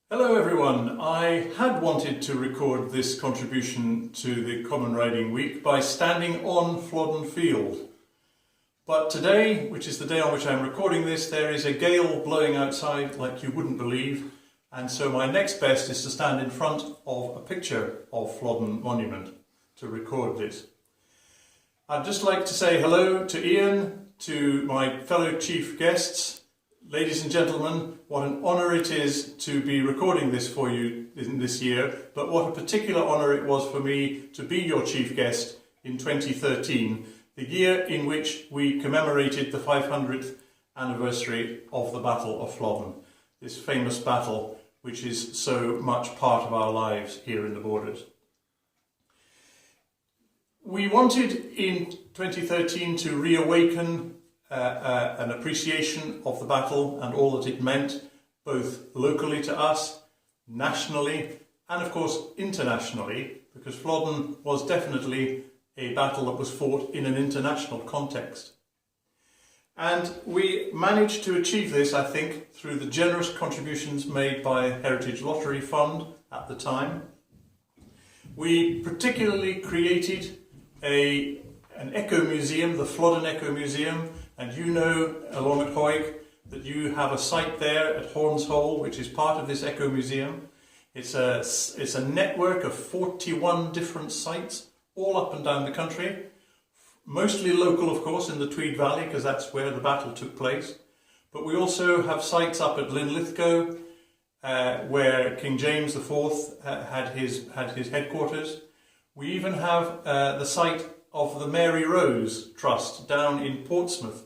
Hello everyone. I had wanted to record this contribution to the Common Riding Week by standing on Flodden Field. But today, which is the day on which I'm recording this, there is a gale blowing outside like you wouldn't believe, and so my next best is to stand in front of a picture of Flodden Monument to record this. I'd just like to say hello to Ian, to my fellow chief guests. Ladies and gentlemen, what an honour it is to be recording this for you in this year, but what a particular honour it was for me to be your chief guest in 2013, the year in which we commemorated the 500th anniversary of the Battle of Flodden, this famous battle which is so much part of our lives here in the Borders. We wanted in 2013 to reawaken an appreciation of the battle and all that it meant, both locally to us, nationally, and of course internationally, because Flodden was definitely a battle that was fought in an international context. And we managed to achieve this, I think, through the generous contributions made by Heritage Lottery Fund at the time. We particularly created an eco museum, the Flodden Eco Museum, and you know, along at Hawick, that you have a site there at Horns Hole, which is part of this Eco Museum. It's a network of 41 different sites, all up and down the country, mostly local, of course, in the Tweed Valley, because that's where the battle took place. But we also have sites up at Linlithgow, where King James IV had his headquarters. We even have the site of the Mary Rose Trust down in Portsmouth,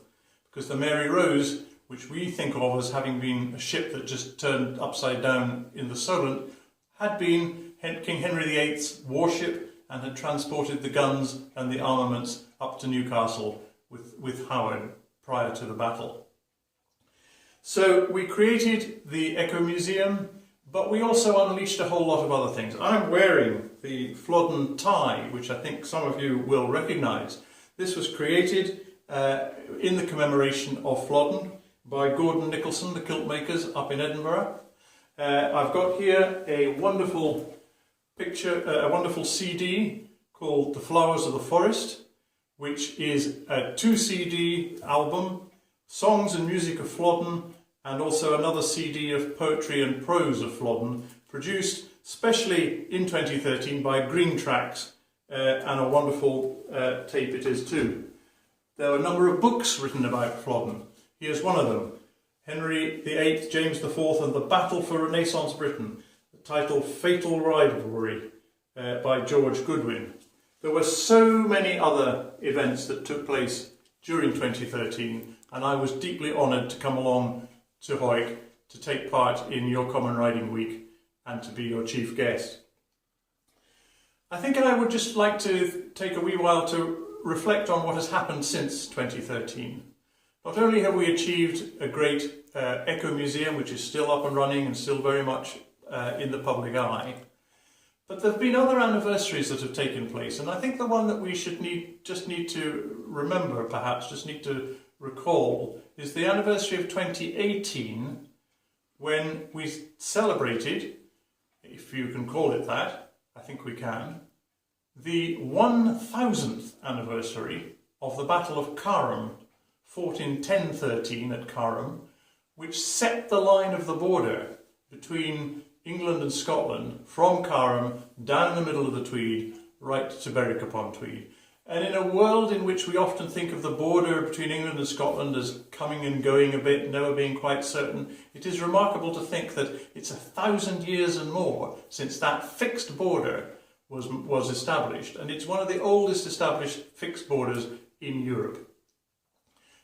because the Mary Rose, which we think of as having been a ship that just turned upside down in the Solent, had been King Henry VIII's warship and had transported the guns and the armaments up to Newcastle with Howard prior to the battle. So we created the Eco Museum, but we also unleashed a whole lot of other things. I'm wearing the Flodden tie, which I think some of you will recognise. This was created in the commemoration of Flodden by Gordon Nicholson, the kilt makers up in Edinburgh. I've got here a wonderful picture, a wonderful CD called The Flowers of the Forest, which is a 2 CD album, Songs and Music of Flodden, and also another CD of poetry and prose of Flodden, produced specially in 2013 by Green Tracks, and a wonderful tape it is too. There are a number of books written about Flodden. Here's one of them, Henry VIII, James IV and the Battle for Renaissance Britain, the title Fatal Rivalry by George Goodwin. There were so many other events that took place during 2013, and I was deeply honoured to come along to Hawick to take part in your Common Riding Week and to be your chief guest. I think I would just like to take a wee while to reflect on what has happened since 2013. Not only have we achieved a great Eco Museum, which is still up and running and still very much in the public eye, but there have been other anniversaries that have taken place, and I think the one that we just need to remember, perhaps just need to recall, is the anniversary of 2018, when we celebrated, if you can call it that, I think we can, the 1000th anniversary of the Battle of Carham, fought in 1013 at Carham, which set the line of the border between England and Scotland from Carham down the middle of the Tweed right to Berwick-upon-Tweed. And in a world in which we often think of the border between England and Scotland as coming and going a bit, never being quite certain, it is remarkable to think that it's 1,000 years and more since that fixed border was established, and it's one of the oldest established fixed borders in Europe.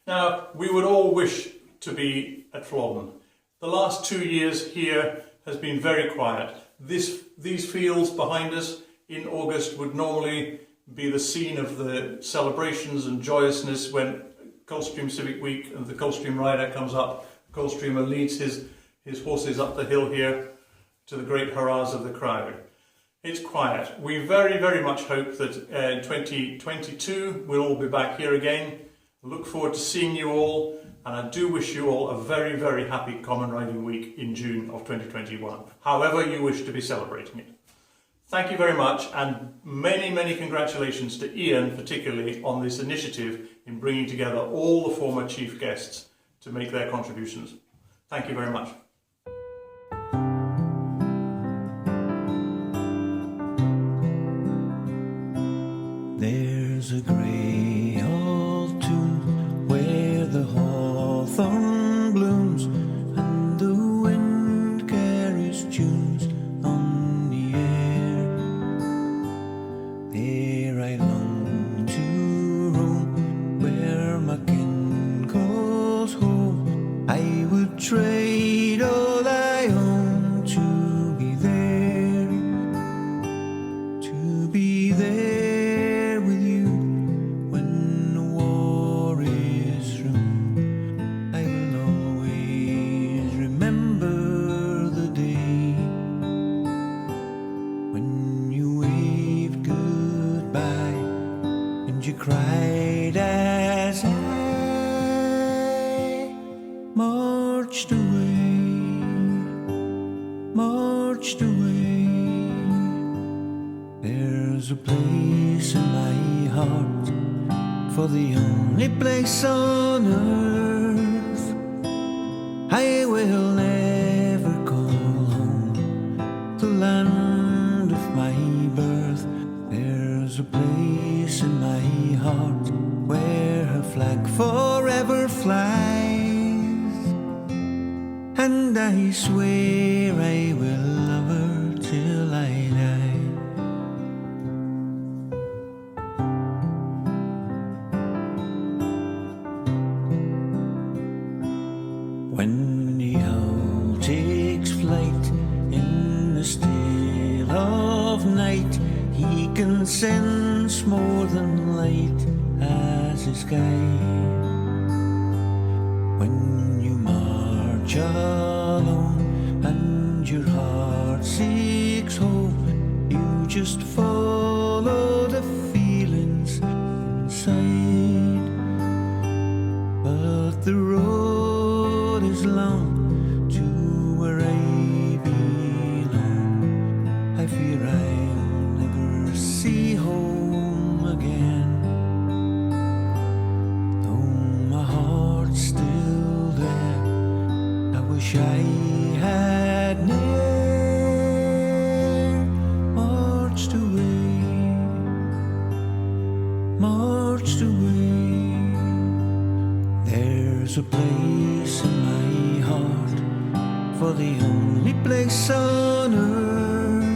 Now, we would all wish to be at Flodden. The last 2 years here has been very quiet. These fields behind us in August would normally be the scene of the celebrations and joyousness when Coldstream Civic Week and the Coldstream Rider comes up. The Coldstreamer leads his horses up the hill here to the great hurrahs of the crowd. It's quiet. We very, very much hope that in 2022 we'll all be back here again. Look forward to seeing you all, and I do wish you all a very, very happy Common Riding Week in June of 2021, however you wish to be celebrating it. Thank you very much, and many, many congratulations to Ian particularly on this initiative in bringing together all the former chief guests to make their contributions. Thank you very much. There's a grey old tomb where the hawthorn blooms and the wind carries tunes on the air. There I long to roam where my kin calls home. I would trade all I own to be there, to be there. Cried as I marched away. There's a place in my heart for the only place on earth I will never call home, the land of my birth. There's a place in my heart where her flag forever flies, and I swear I will love her till I die. When the owl takes flight in the still of night, he can sense more than light as his guide. When you march alone and your heart seeks hope, you just follow the feelings inside. But the road is long to where I belong. I fear I'll never see home again. Though my heart's still there, I wish I had ne'er marched away. There's a place in my heart for the only place on earth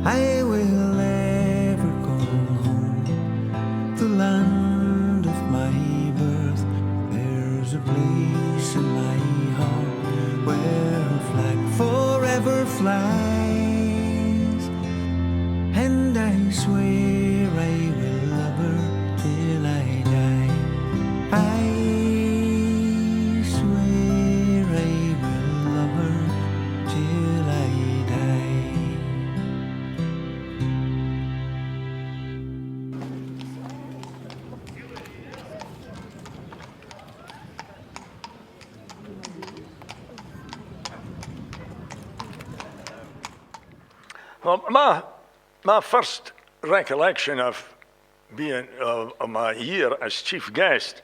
I will ever call home, the land of my birth. There's a place in my heart where her flag forever flies, and I swear I will love her till I die. I swear I will love her till I die. Well, my first recollection of being of my year as chief guest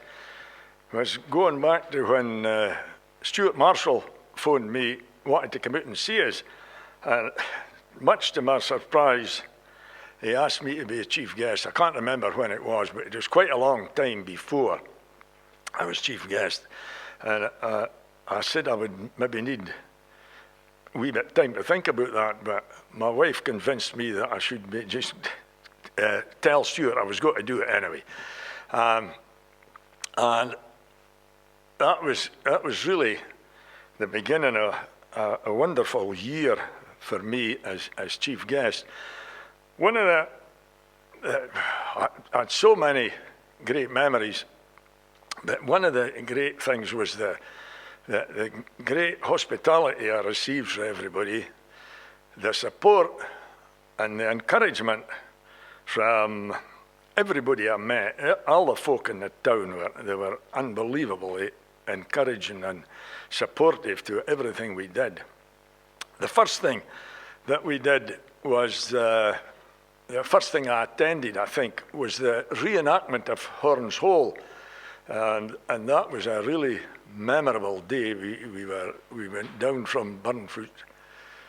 was going back to when Stuart Marshall phoned me, wanted to come out and see us, and much to my surprise, he asked me to be a chief guest. I can't remember when it was, but it was quite a long time before I was chief guest, and I said I would maybe need a wee bit of time to think about that, but my wife convinced me that I should be just tell Stuart I was going to do it anyway. And that was really the beginning of a wonderful year for me as chief guest. One of the, I had so many great memories, but one of the great things was the great hospitality I received from everybody, the support and the encouragement from everybody I met, all the folk in the town, they were unbelievably encouraging and supportive to everything we did. The first thing that we did was, the first thing I attended, I think, was the reenactment of Horns Hole. And that was a really memorable day. We went down from Burnfoot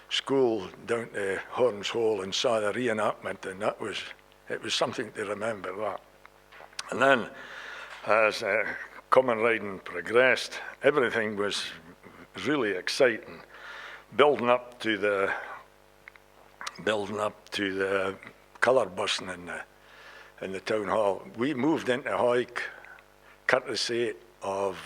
School down to Horns Hole and saw the reenactment, and it was something to remember that. And then, as common riding progressed, everything was really exciting. Building up to the colour busing in the town hall. We moved into Hawick, courtesy of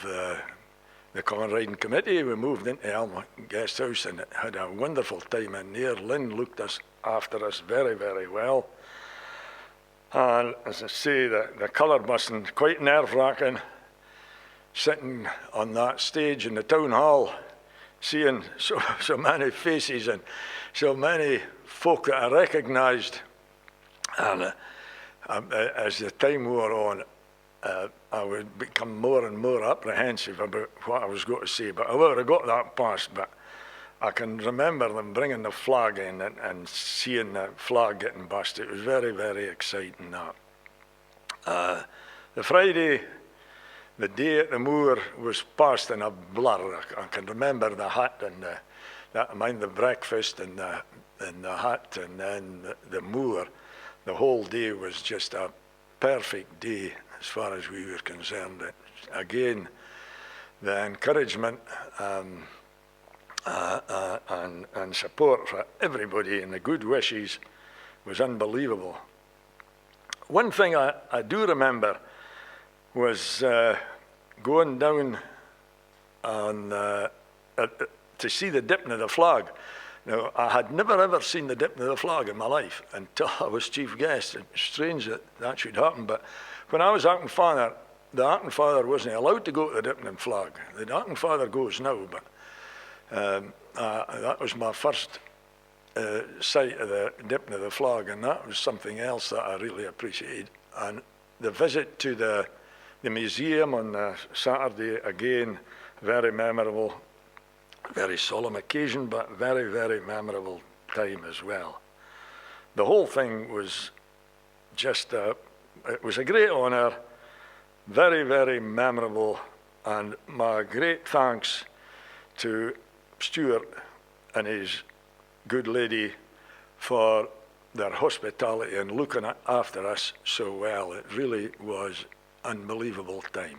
the Common Riding Committee. We moved into Elm Guest House and had a wonderful time in there. Lynn looked after us very, very well. And as I say, the colour busing, quite nerve-wracking, sitting on that stage in the town hall, seeing so many faces and so many folk that I recognised. And as the time wore on, I would become more and more apprehensive about what I was going to say. But I would have got that past. But I can remember them bringing the flag in and seeing the flag getting bust. It was very, very exciting. That the Friday, the day at the moor, was passed in a blur. I can remember the hat and the breakfast and the hat and then the moor. The whole day was just a perfect day as far as we were concerned. Again, the encouragement and support for everybody and the good wishes was unbelievable. One thing I do remember was going down on to see the dipping of the flag. Now, I had never ever seen the dipping of the flag in my life until I was chief guest. It's strange that should happen, but when I was acting father, the acting father wasn't allowed to go to the dipping of the flag. The acting father goes now, but that was my first sight of the dipping of the flag, and that was something else that I really appreciated. And the visit to the museum on Saturday, again, very memorable. Very solemn occasion, but very, very memorable time as well. The whole thing was just, it was a great honour, very, very memorable, and my great thanks to Stuart and his good lady for their hospitality and looking after us so well. It really was an unbelievable time.